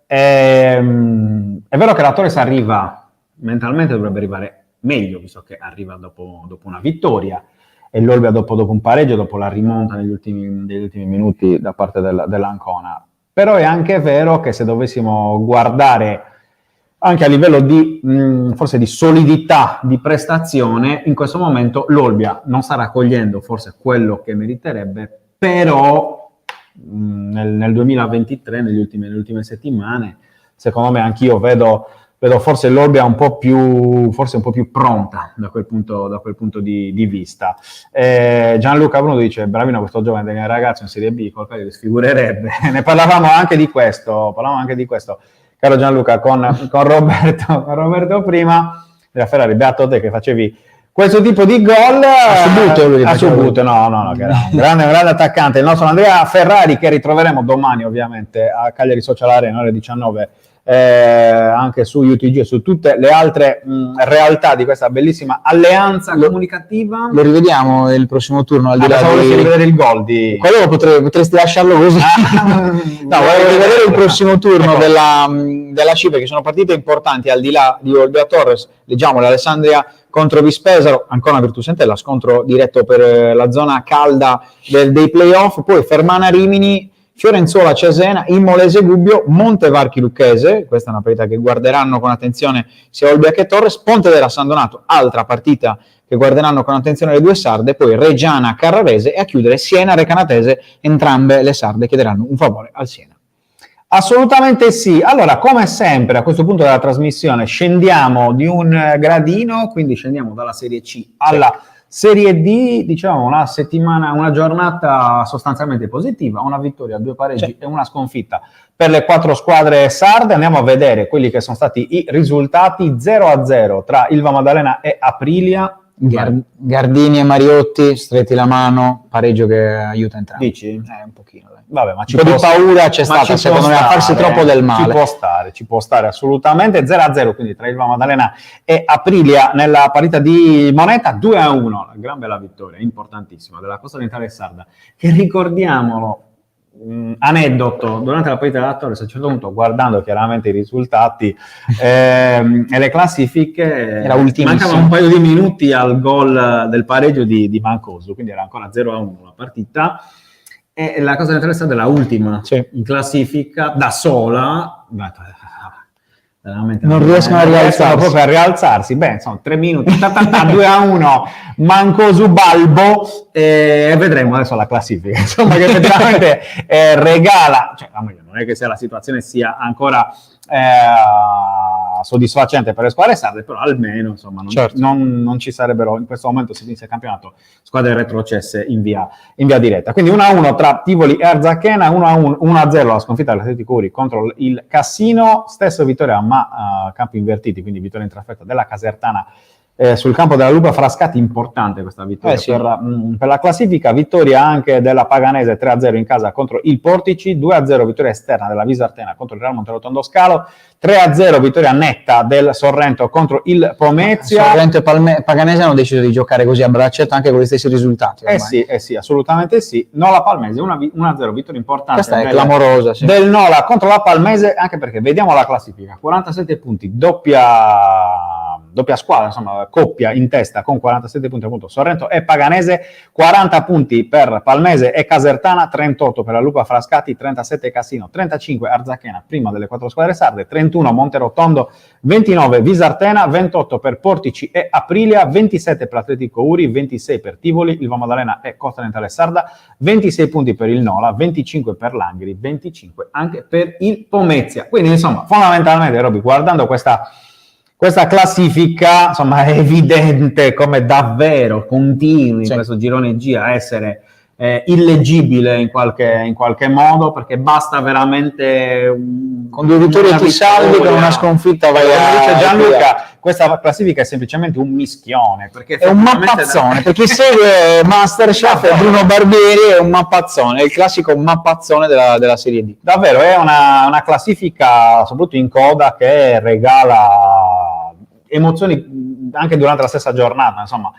È vero che la Torres arriva, mentalmente dovrebbe arrivare meglio, visto che arriva dopo una vittoria, e l'Olbia dopo un pareggio, dopo la rimonta negli ultimi minuti da parte dell'Ancona. Però è anche vero che se dovessimo guardare anche a livello di forse di solidità di prestazione, in questo momento l'Olbia non sta raccogliendo forse quello che meriterebbe, però nel 2023, nelle ultime settimane, secondo me anch'io vedo forse l'Olbia un po' più pronta da quel punto di vista. Gianluca Bruno dice: bravino questo giovane del ragazzo in Serie B, col Cagliari sfigurerebbe. Ne parlavamo anche di questo. Caro Gianluca, con Roberto prima, della Ferrari, beato te che facevi questo tipo di gol a subito, no, che era un grande attaccante, il nostro Andrea Ferrari, che ritroveremo domani ovviamente a Cagliari Social Arena ore 19, anche su UTG e su tutte le altre realtà di questa bellissima alleanza comunicativa. Lo rivediamo il prossimo turno, al di là di rivedere il gol di... Quello potresti lasciarlo così. No, volevo rivedere il prossimo turno della C, perché sono partite importanti al di là di Olbia Torres. Leggiamo l'Alessandria contro Vispesaro, ancora Virtus Entella, scontro diretto per la zona calda dei playoff, poi Fermana Rimini, Fiorenzuola Cesena, Immolese Gubbio, Montevarchi Lucchese, questa è una partita che guarderanno con attenzione sia Olbia che Torres, Pontedera San Donato, altra partita che guarderanno con attenzione le due sarde, poi Reggiana Carrarese e a chiudere Siena Recanatese, entrambe le sarde chiederanno un favore al Siena. Assolutamente sì. Allora, come sempre, a questo punto della trasmissione scendiamo di un gradino, quindi scendiamo dalla Serie C alla Serie D, diciamo una giornata sostanzialmente positiva, una vittoria, 2 pareggi e una sconfitta per le 4 squadre sarde. Andiamo a vedere quelli che sono stati i risultati: 0-0 tra Ilva Maddalena e Aprilia. Gardini e Mariotti stretti la mano, pareggio che aiuta entrambi. Dici? Un pochino. Vabbè, ma un po' di paura c'è stata, secondo me, a farsi troppo del male. Ci può stare assolutamente. 0-0 quindi tra Ilva Maddalena e Aprilia nella partita di Moneta. 2-1, la gran bella vittoria, importantissima, della Costa Orientale Sarda, che ricordiamolo, aneddoto, durante la partita della Torres, a un certo punto, guardando chiaramente i risultati e le classifiche, mancavano un paio di minuti al gol del pareggio di Mancosu, quindi era ancora 0-1 la partita, e la cosa interessante è la ultima in classifica da sola, non riescono proprio a rialzarsi. Beh, insomma, 3 minuti, 2-1, Mancosu Balbo, e vedremo adesso la classifica, insomma, che effettivamente regala, cioè, non è che la situazione sia ancora soddisfacente per le squadre sarde, però almeno insomma non ci sarebbero in questo momento, se vinse il campionato, squadre retrocesse in via diretta. Quindi 1-1 tra Tivoli e Arzachena, 1-0 la sconfitta dell'Atletico Curi contro il Cassino, stessa vittoria ma campi invertiti, quindi vittoria in trasferta della Casertana sul campo della Lupa Frascati, importante questa vittoria Sì. per la classifica, vittoria anche della Paganese 3-0 in casa contro il Portici, 2-0 vittoria esterna della Visartena contro il Real Monterotondo Scalo, 3-0 vittoria netta del Sorrento contro il Pomezia. Sorrento e Paganese hanno deciso di giocare così a braccetto anche con gli stessi risultati. Sì, assolutamente sì. Nola Palmese, 1-0 vittoria importante. Questa è clamorosa, sì. Del Nola contro la Palmese, anche perché vediamo la classifica, 47 punti, doppia squadra, insomma, coppia in testa con 47 punti appunto Sorrento e Paganese, 40 punti per Palmese e Casertana, 38 per la Lupa Frascati, 37 Cassino, 35 Arzachena, prima delle 4 squadre sarde, 31 Monterotondo, 29 Visartena, 28 per Portici e Aprilia, 27 per Atletico Uri, 26 per Tivoli, Ilva Maddalena e Costa Orientale Sarda, 26 punti per il Nola, 25 per l'Angri, 25 anche per il Pomezia. Quindi insomma, fondamentalmente, Roby, guardando questa classifica, insomma, è evidente come davvero continui questo girone G a essere illeggibile in qualche modo, perché basta veramente con 2 vittorie ti salvi, con una sconfitta vai come dice Gianluca, questa classifica è semplicemente un mischione, perché è un mappazzone, per chi segue Masterchef e Bruno Barbieri è un mappazzone, è il classico mappazzone della Serie D. Davvero, è una classifica soprattutto in coda che regala emozioni anche durante la stessa giornata, insomma,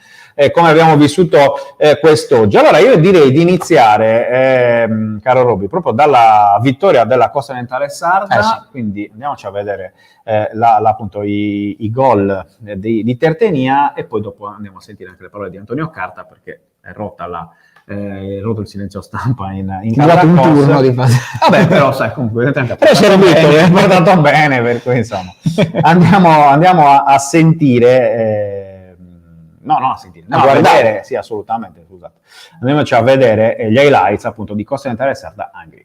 come abbiamo vissuto quest'oggi. Allora io direi di iniziare, caro Roby, proprio dalla vittoria della Costa Orientale Sarda, quindi andiamoci a vedere appunto i gol di Tertenia e poi dopo andiamo a sentire anche le parole di Antonio Carta, perché è rotto il silenzio stampa in dato un turno di fase. Vabbè, però sai, comunque è portato bene, per cui insomma andiamo a sentire a guardare, sì, assolutamente, scusate. Andiamoci a vedere gli highlights appunto di Costa Orientale Sarda Angri.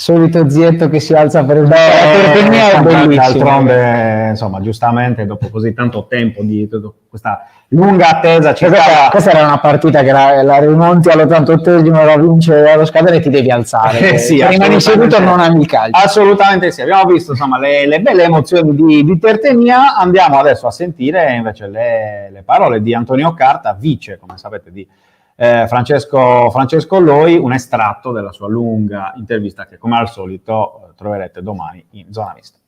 Solito zietto che si alza per il è bellissimo. D'altronde, insomma, giustamente dopo così tanto tempo di questa lunga attesa questa era una partita che la rimonti all'88esimo, la vince allo scadere e ti devi alzare, sì, rimani seduto e non ami il calcio. Assolutamente sì, abbiamo visto insomma le belle emozioni di Tertenia. Andiamo adesso a sentire invece le parole di Antonio Carta, vice, come sapete, di Francesco Loi, un estratto della sua lunga intervista che come al solito troverete domani in Zona Mista.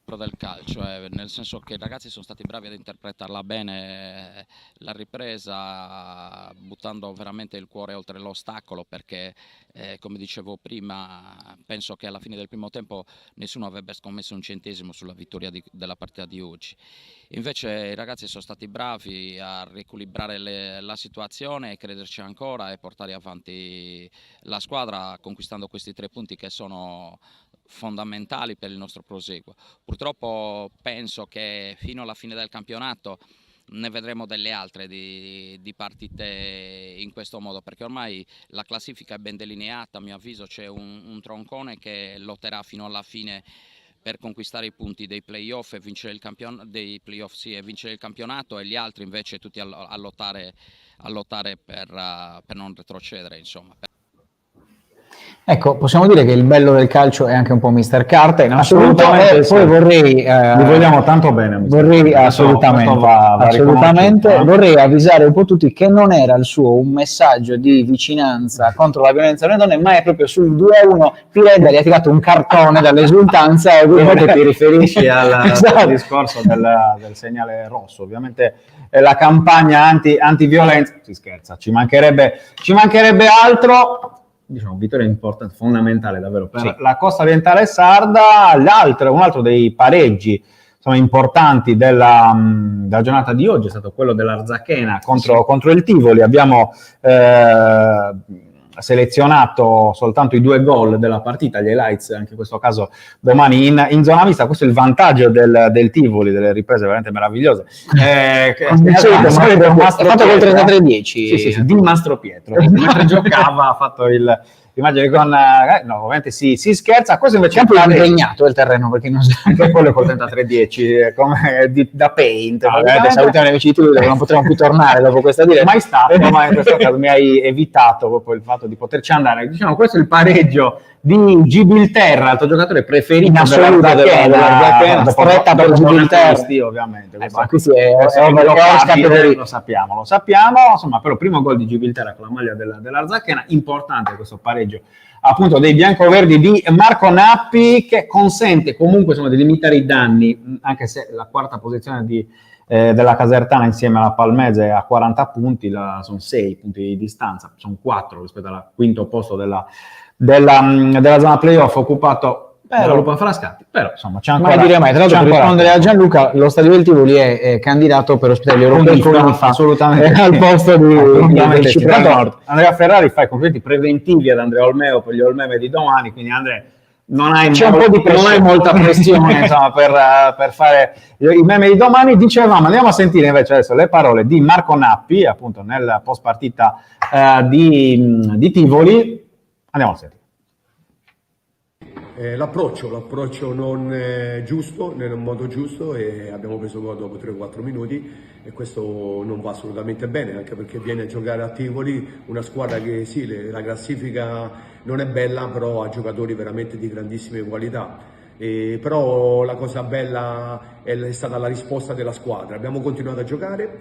pro del calcio, nel senso che i ragazzi sono stati bravi ad interpretarla bene, la ripresa, buttando veramente il cuore oltre l'ostacolo, perché come dicevo prima, penso che alla fine del primo tempo nessuno avrebbe scommesso un centesimo sulla vittoria della partita di oggi. Invece i ragazzi sono stati bravi a riequilibrare la situazione e crederci ancora e portare avanti la squadra, conquistando questi 3 punti che sono fondamentali per il nostro proseguo. Purtroppo penso che fino alla fine del campionato ne vedremo delle altre di partite in questo modo, perché ormai la classifica è ben delineata. A mio avviso c'è un troncone che lotterà fino alla fine per conquistare i punti dei playoff e vincere il campionato, e gli altri invece tutti a lottare per non retrocedere, insomma. Ecco, possiamo dire che il bello del calcio è anche un po' Mr. Carta, in assoluto, Assolutamente, e poi vorrei... Li vogliamo tanto bene. Vorrei assolutamente vorrei avvisare un po' tutti che non era il suo un messaggio di vicinanza contro la violenza delle donne, ma è proprio sul 2-1 Pirelli ha tirato un cartone dall'esultanza, e Ovviamente ti riferisci Esatto. al discorso del segnale rosso. Ovviamente la campagna antiviolenza, si scherza, ci mancherebbe altro. Diciamo, vittoria importante, fondamentale davvero per la costa orientale sarda. Un altro dei pareggi importanti della giornata di oggi è stato quello dell'Arzachena contro il Tivoli. Abbiamo selezionato soltanto i 2 gol della partita, gli highlights, anche in questo caso domani in zona mista. Questo è il vantaggio del Tivoli, delle riprese veramente meravigliose. Fatto col 33-10. Sì, di Mastro Pietro, mentre giocava ha fatto l'immagine con ovviamente si scherza. Questo invece è impegnato il terreno, perché non sa. Anche quello col 33-10 come da paint. Salutiamo gli amici di Tivoli, non potremo più tornare dopo questa diretta. Mai stato, ma in questo caso mi hai evitato proprio il fatto di poterci andare. Diciamo, questo è il pareggio di Gibilterra, il tuo giocatore preferito in assoluto dell'Arzachena, stretta per Gibilterra, ovviamente. Lo sappiamo. Insomma, però primo gol di Gibilterra con la maglia dell'Arzachena, importante questo pareggio appunto dei biancoverdi di Marco Nappi, che consente comunque di limitare i danni, anche se la quarta posizione della Casertana insieme alla Palmese a 40 punti, sono 6 punti di distanza, sono 4 rispetto al quinto posto della zona playoff occupato dalla Lupa Frascati. Però insomma c'è ancora, tra l'altro, per rispondere a Gianluca, lo stadio del Tivoli è candidato per ospitare gli europei assolutamente al posto di Andrea Ferrari fa i complimenti preventivi ad Andrea Olmeo per gli Olmeme di domani, quindi Andrea non hai molta pressione insomma, per fare i meme di domani. Dicevamo, andiamo a sentire invece adesso le parole di Marco Nappi, appunto nel post partita di Tivoli. Andiamo a sentire. L'approccio non giusto, nel modo giusto, e abbiamo preso gol dopo 3-4 minuti, e questo non va assolutamente bene, anche perché viene a giocare a Tivoli una squadra che sì, la classifica non è bella, però ha giocatori veramente di grandissime qualità. Però la cosa bella è stata la risposta della squadra. Abbiamo continuato a giocare,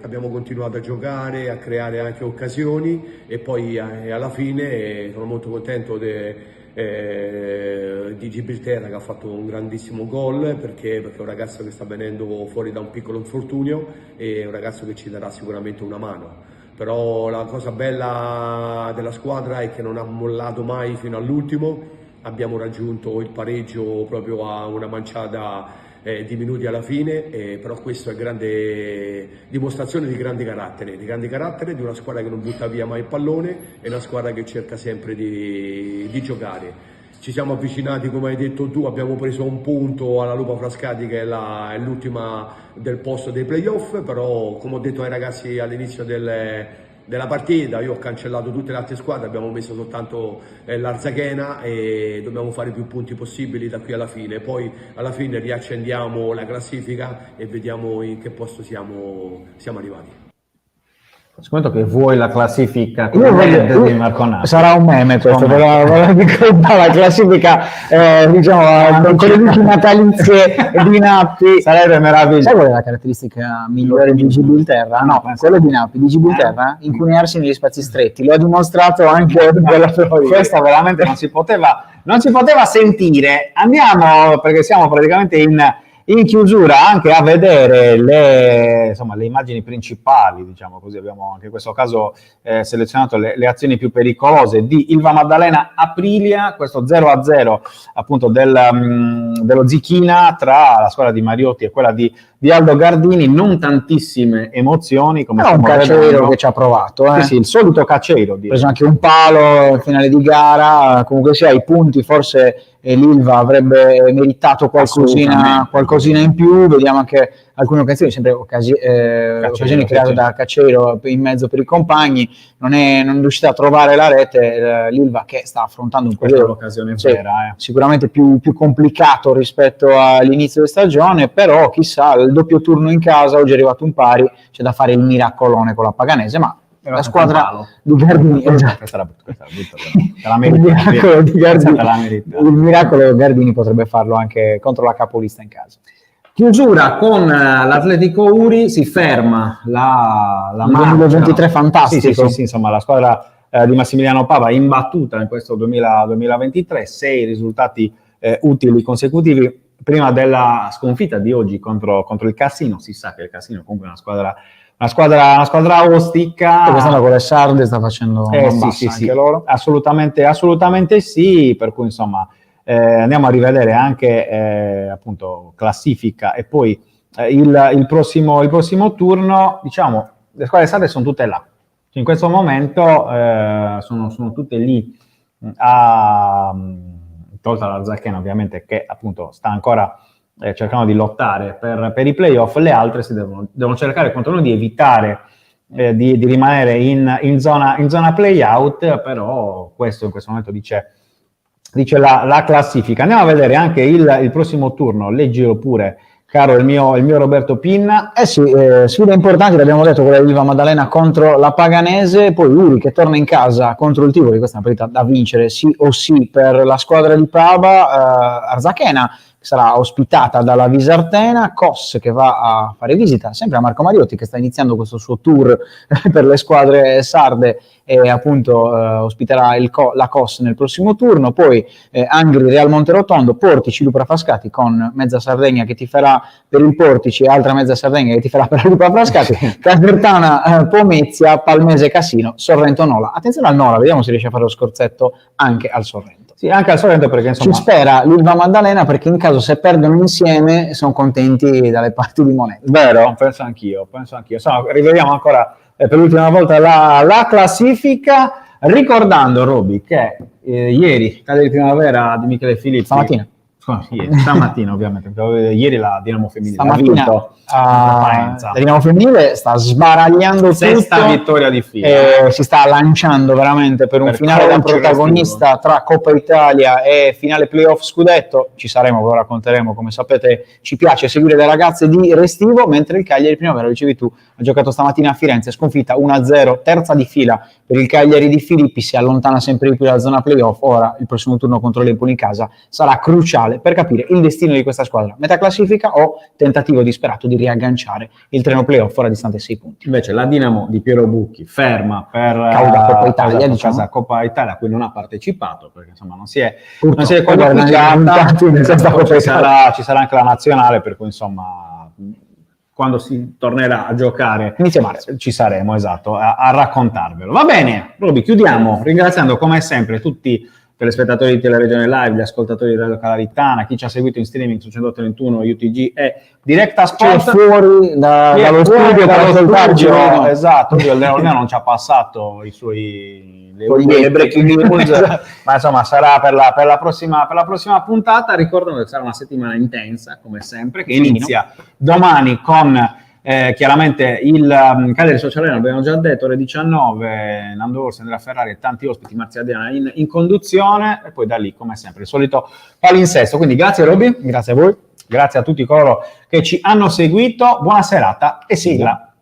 a creare anche occasioni, e poi alla fine sono molto contento di Gibilterra, che ha fatto un grandissimo gol, perché è un ragazzo che sta venendo fuori da un piccolo infortunio, e è un ragazzo che ci darà sicuramente una mano. Però la cosa bella della squadra è che non ha mollato mai fino all'ultimo. Abbiamo raggiunto il pareggio proprio a una manciata di minuti alla fine, però questo è grande dimostrazione di grande carattere, di una squadra che non butta via mai il pallone, e una squadra che cerca sempre di giocare. Ci siamo avvicinati, come hai detto tu, abbiamo preso un punto alla Lupa Frascati, che è l'ultima del posto dei playoff, però come ho detto ai ragazzi all'inizio della partita, io ho cancellato tutte le altre squadre, abbiamo messo soltanto l'Arzachena, e dobbiamo fare più punti possibili da qui alla fine. Poi alla fine riaccendiamo la classifica e vediamo in che posto siamo arrivati. Scommetto che vuoi la classifica di Marco Nappi. Sarà un meme questo, la classifica diciamo con le luci natalizie di Nappi sarebbe meraviglioso. Sai qual è la caratteristica migliore di Gibilterra? No, quello di Nappi, di Gibilterra, incunearsi negli spazi stretti, lo ha dimostrato anche quella questa veramente non si poteva sentire. Andiamo, perché siamo praticamente in chiusura anche a vedere le immagini principali, diciamo così. Abbiamo anche in questo caso selezionato le azioni più pericolose di Ilva Maddalena Aprilia, questo 0-0 appunto dello Zichina tra la squadra di Mariotti e quella di Aldo Gardini. Non tantissime emozioni, come un Caceiro che ci ha provato, sì, il solito Caceiro, ha preso anche un palo in finale di gara. Comunque sia, i punti forse l'Ilva avrebbe meritato qualcosina in più. Vediamo anche alcune occasioni, sempre occasioni create da Caceiro in mezzo per i compagni. Non è riuscita a trovare la rete l'Ilva, che sta affrontando un periodo l'occasione vera, sicuramente più complicato rispetto all'inizio di stagione, però chissà, il doppio turno in casa, oggi è arrivato un pari, c'è da fare il miracolone con la Paganese, ma la squadra di Gardini, il miracolo Gardini potrebbe farlo anche contro la capolista in casa. Chiusura con l'Atletico Uri, si ferma la 2023 fantastico. Sì, insomma, la squadra di Massimiliano Pava imbattuta in questo 2023, 6 risultati utili consecutivi prima della sconfitta di oggi contro il Cassino. Si sa che il Cassino comunque è una squadra ostica. Quest'anno con le sarde sta facendo anche loro. Assolutamente sì, per cui insomma andiamo a rivedere anche appunto classifica e poi il prossimo turno. Diciamo, le squadre sarde sono tutte là. In questo momento sono tutte lì, tolta la Zacchena ovviamente, che appunto sta ancora cercando di lottare per i playoff. Le altre si devono cercare quantomeno di evitare di rimanere in zona playout, però questo in questo momento dice la classifica. Andiamo a vedere anche il prossimo turno, leggilo pure, caro il mio Roberto Pinna. Sfide importanti, l'abbiamo detto, quella di Ilva Maddalena contro la Paganese, poi Uri che torna in casa contro il Tivoli. Questa è una partita da vincere sì o sì per la squadra di Pava. Arzachena sarà ospitata dalla Visartena, Kos che va a fare visita sempre a Marco Mariotti, che sta iniziando questo suo tour per le squadre sarde, e appunto ospiterà la Kos nel prossimo turno. Poi Angri Real Monterotondo, Portici Lupra Frascati, con mezza Sardegna che ti farà per il Portici e altra mezza Sardegna che ti farà per la Lupra Frascati, Casertana Pomezia, Palmese Cassino, Sorrento Nola. Attenzione al Nola, vediamo se riesce a fare lo scorzetto anche al Sorrento. Sì, anche al Sorrento, perché insomma ci spera l'Ilva Maddalena, perché in caso se perdono insieme sono contenti dalle parti di Moneta. Vero, penso anch'io. Rivediamo ancora per l'ultima volta la classifica, ricordando, Roby, che ieri, Cagliari di Primavera di Michele Filippi, stamattina ovviamente, ieri la Dinamo Femminile ha vinto la Dinamo Femminile sta sbaragliando sesta tutto, vittoria di fila, si sta lanciando veramente per un finale da protagonista tra Coppa Italia e finale playoff scudetto. Ci saremo, ve lo racconteremo, come sapete ci piace seguire le ragazze di Restivo, mentre il Cagliari Primavera, dicevi tu, ha giocato stamattina a Firenze, sconfitta 1-0, terza di fila per il Cagliari di Filippi, si allontana sempre di più dalla zona playoff. Ora il prossimo turno contro l'Empoli in casa sarà cruciale per capire il destino di questa squadra, metà classifica o tentativo disperato di riagganciare il treno playoff ora distante 6 punti. Invece la Dinamo di Piero Bucchi ferma per Coppa Italia, casa Coppa Italia, a cui non ha partecipato perché insomma non si è qualificata. Ci sarà anche la nazionale, per cui insomma quando si tornerà a giocare inizio marzo ci saremo, esatto, a raccontarvelo. Va bene, Roby, chiudiamo ringraziando come sempre tutti telespettatori di Teleregione Live, gli ascoltatori di Radio Calaritana, chi ci ha seguito in streaming su 131 UTG e Directa Sport, fuori dallo studio per ascoltarci. Esatto, il Leonino non ci ha passato i suoi breaking news, ma insomma sarà per la prossima puntata. Ricordo che sarà una settimana intensa come sempre, che inizia domani con chiaramente il Cagliari Socialena, abbiamo già detto, ore 19, Nando Orsi, Andrea Ferrari e tanti ospiti, Marzia Diana in conduzione, e poi da lì come sempre il solito palinsesto. Quindi grazie Roby, grazie a voi, grazie a tutti coloro che ci hanno seguito, buona serata e sigla.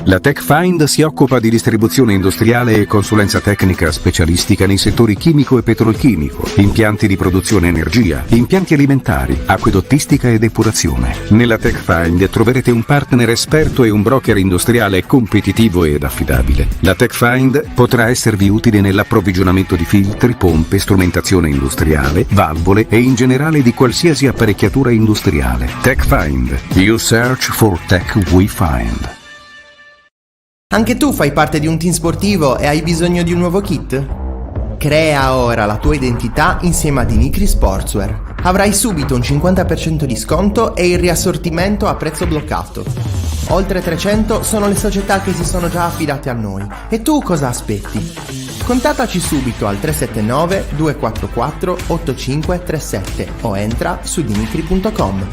La TechFind si occupa di distribuzione industriale e consulenza tecnica specialistica nei settori chimico e petrolchimico, impianti di produzione energia, impianti alimentari, acquedottistica e depurazione. Nella TechFind troverete un partner esperto e un broker industriale competitivo ed affidabile. La TechFind potrà esservi utile nell'approvvigionamento di filtri, pompe, strumentazione industriale, valvole e in generale di qualsiasi apparecchiatura industriale. TechFind. You search for tech we find. Anche tu fai parte di un team sportivo e hai bisogno di un nuovo kit? Crea ora la tua identità insieme a Dimitri Sportswear. Avrai subito un 50% di sconto e il riassortimento a prezzo bloccato. Oltre 300 sono le società che si sono già affidate a noi. E tu cosa aspetti? Contattaci subito al 379 244 8537 o entra su dimitri.com.